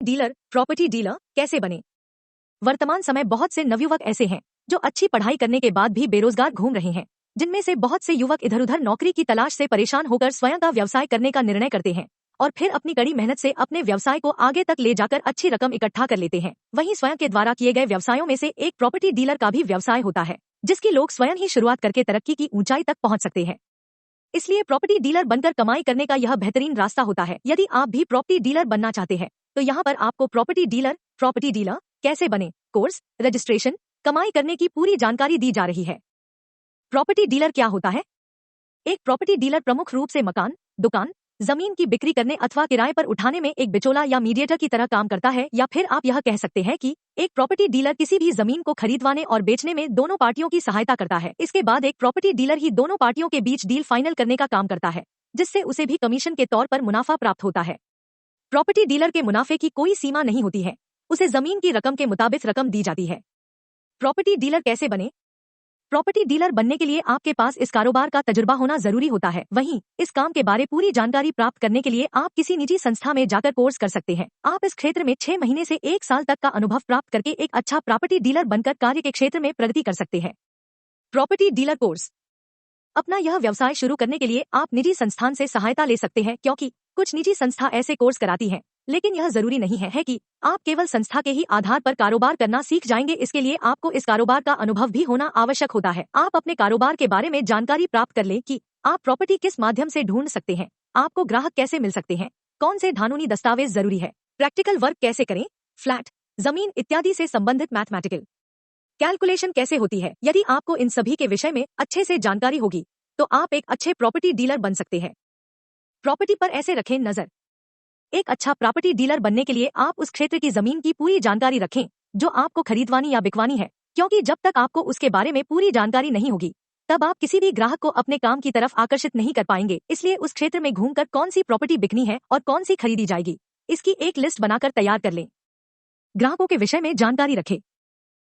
Dealer, property dealer कैसे बने? वर्तमान समय बहुत से नवयुवक ऐसे हैं जो अच्छी पढ़ाई करने के बाद भी बेरोजगार घूम रहे हैं, जिनमें से बहुत से युवक इधर उधर नौकरी की तलाश से परेशान होकर स्वयं का व्यवसाय करने का निर्णय करते हैं और फिर अपनी कड़ी मेहनत से अपने व्यवसाय को आगे तक ले जाकर अच्छी रकम इकट्ठा कर लेते हैं। वहीं स्वयं के द्वारा किए गए व्यवसायों में से एक प्रॉपर्टी डीलर का भी व्यवसाय होता है, जिसकी लोग स्वयं ही शुरुआत करके तरक्की की ऊंचाई तक पहुंच सकते हैं। इसलिए प्रॉपर्टी डीलर बनकर कमाई करने का यह बेहतरीन रास्ता होता है। यदि आप भी प्रॉपर्टी डीलर बनना चाहते हैं तो यहाँ पर आपको प्रॉपर्टी डीलर कैसे बने, कोर्स, रजिस्ट्रेशन, कमाई करने की पूरी जानकारी दी जा रही है। प्रॉपर्टी डीलर क्या होता है? एक प्रॉपर्टी डीलर प्रमुख रूप से मकान, दुकान, जमीन की बिक्री करने अथवा किराए पर उठाने में एक बिचौला या मीडिएटर की तरह काम करता है, या फिर आप यह कह सकते हैं कि एक प्रॉपर्टी डीलर किसी भी जमीन को खरीदवाने और बेचने में दोनों पार्टियों की सहायता करता है। इसके बाद एक प्रॉपर्टी डीलर ही दोनों पार्टियों के बीच डील फाइनल करने का काम करता है, जिससे उसे भी कमीशन के तौर पर मुनाफा प्राप्त होता है। प्रॉपर्टी डीलर के मुनाफे की कोई सीमा नहीं होती है, उसे जमीन की रकम के मुताबिक रकम दी जाती है। प्रॉपर्टी डीलर कैसे बने? प्रॉपर्टी डीलर बनने के लिए आपके पास इस कारोबार का तजुर्बा होना जरूरी होता है। वहीं इस काम के बारे पूरी जानकारी प्राप्त करने के लिए आप किसी निजी संस्था में जाकर कोर्स कर सकते हैं। आप इस क्षेत्र में 6 महीने से 1 साल तक का अनुभव प्राप्त करके एक अच्छा प्रॉपर्टी डीलर बनकर कार्य के क्षेत्र में प्रगति कर सकते हैं। Property dealer course. अपना यह व्यवसाय शुरू करने के लिए आप निजी संस्थान से सहायता ले सकते हैं, क्योंकि कुछ निजी संस्था ऐसे कोर्स कराती हैं, लेकिन यह जरूरी नहीं है कि आप केवल संस्था के ही आधार पर कारोबार करना सीख जाएंगे। इसके लिए आपको इस कारोबार का अनुभव भी होना आवश्यक होता है। आप अपने कारोबार के बारे में जानकारी प्राप्त कर लें कि आप प्रॉपर्टी किस माध्यम से ढूंढ सकते हैं, आपको ग्राहक कैसे मिल सकते हैं, कौन से कानूनी दस्तावेज जरूरी है, प्रैक्टिकल वर्क कैसे करें, फ्लैट, जमीन इत्यादि से संबंधित मैथमेटिकल कैलकुलेशन कैसे होती है। यदि आपको इन सभी के विषय में अच्छे से जानकारी होगी तो आप एक अच्छे प्रॉपर्टी डीलर बन सकते हैं। प्रॉपर्टी पर ऐसे रखें नजर। एक अच्छा प्रॉपर्टी डीलर बनने के लिए आप उस क्षेत्र की जमीन की पूरी जानकारी रखें जो आपको खरीदवानी या बिकवानी है, क्योंकि जब तक आपको उसके बारे में पूरी जानकारी नहीं होगी तब आप किसी भी ग्राहक को अपने काम की तरफ आकर्षित नहीं कर पाएंगे। इसलिए उस क्षेत्र में घूमकर कौन सी प्रॉपर्टी बिकनी है और कौन सी खरीदी जाएगी, इसकी एक लिस्ट बनाकर तैयार कर लें। ग्राहकों के विषय में जानकारी रखें।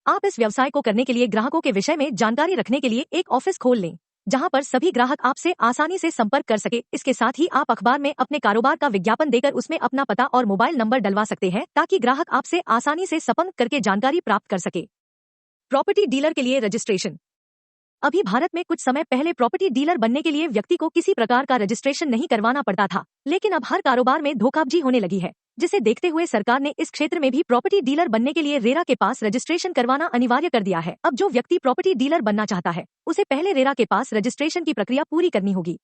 आप इस व्यवसाय को करने के लिए ग्राहकों के विषय में जानकारी रखने के लिए एक ऑफिस खोल लें, जहां पर सभी ग्राहक आपसे आसानी से संपर्क कर सके। इसके साथ ही आप अखबार में अपने कारोबार का विज्ञापन देकर उसमें अपना पता और मोबाइल नंबर डलवा सकते हैं, ताकि ग्राहक आपसे आसानी से संपर्क करके जानकारी प्राप्त कर सके। प्रॉपर्टी डीलर के लिए रजिस्ट्रेशन। अभी भारत में कुछ समय पहले प्रॉपर्टी डीलर बनने के लिए व्यक्ति को किसी प्रकार का रजिस्ट्रेशन नहीं करवाना पड़ता था, लेकिन अब हर कारोबार में धोखाधड़ी होने लगी है, जिसे देखते हुए सरकार ने इस क्षेत्र में भी प्रॉपर्टी डीलर बनने के लिए रेरा के पास रजिस्ट्रेशन करवाना अनिवार्य कर दिया है। अब जो व्यक्ति प्रॉपर्टी डीलर बनना चाहता है उसे पहले रेरा के पास रजिस्ट्रेशन की प्रक्रिया पूरी करनी होगी।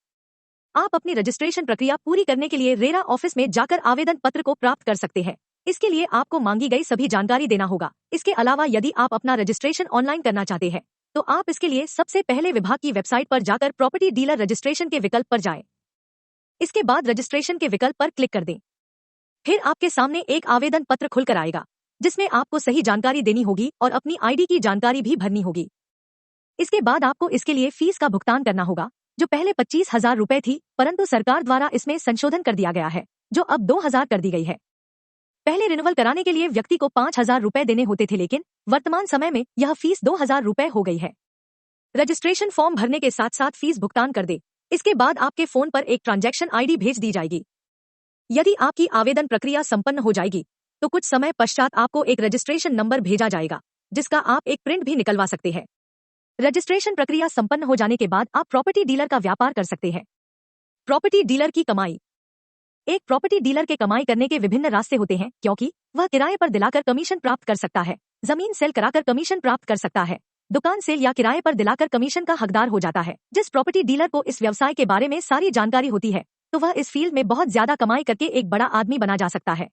आप अपनी रजिस्ट्रेशन प्रक्रिया पूरी करने के लिए रेरा ऑफिस में जाकर आवेदन पत्र को प्राप्त कर सकते हैं। इसके लिए आपको मांगी गई सभी जानकारी देना होगा। इसके अलावा यदि आप अपना रजिस्ट्रेशन ऑनलाइन करना चाहते हैं तो आप इसके लिए सबसे पहले विभाग की वेबसाइट पर जाकर प्रॉपर्टी डीलर रजिस्ट्रेशन के विकल्प पर जाएं। इसके बाद रजिस्ट्रेशन के विकल्प पर क्लिक कर दें। फिर आपके सामने एक आवेदन पत्र खुलकर आएगा, जिसमें आपको सही जानकारी देनी होगी और अपनी आईडी की जानकारी भी भरनी होगी। इसके बाद आपको इसके लिए फीस का भुगतान करना होगा, जो पहले 25,000 रुपए थी, परंतु सरकार द्वारा इसमें संशोधन कर दिया गया है, जो अब 2,000 कर दी गई है। पहले रिन्यूअल कराने के लिए व्यक्ति को 5,000 रुपए देने होते थे, लेकिन वर्तमान समय में यह फीस 2,000 रुपए हो गई है। रजिस्ट्रेशन फॉर्म भरने के साथ साथ फीस भुगतान कर दे। इसके बाद आपके फोन पर एक ट्रांजैक्शन आईडी भेज दी जाएगी। यदि आपकी आवेदन प्रक्रिया संपन्न हो जाएगी तो कुछ समय पश्चात आपको एक रजिस्ट्रेशन नंबर भेजा जाएगा, जिसका आप एक प्रिंट भी निकलवा सकते हैं। रजिस्ट्रेशन प्रक्रिया संपन्न हो जाने के बाद आप प्रॉपर्टी डीलर का व्यापार कर सकते हैं। प्रॉपर्टी डीलर की कमाई। एक प्रॉपर्टी डीलर के कमाई करने के विभिन्न रास्ते होते हैं, क्योंकि वह किराए पर दिलाकर कमीशन प्राप्त कर सकता है, जमीन सेल कराकर कमीशन प्राप्त कर सकता है, दुकान सेल या किराए पर दिलाकर कमीशन का हकदार हो जाता है। जिस प्रॉपर्टी डीलर को इस व्यवसाय के बारे में सारी जानकारी होती है तो वह इस फील्ड में बहुत ज्यादा कमाई करके एक बड़ा आदमी बना जा सकता है।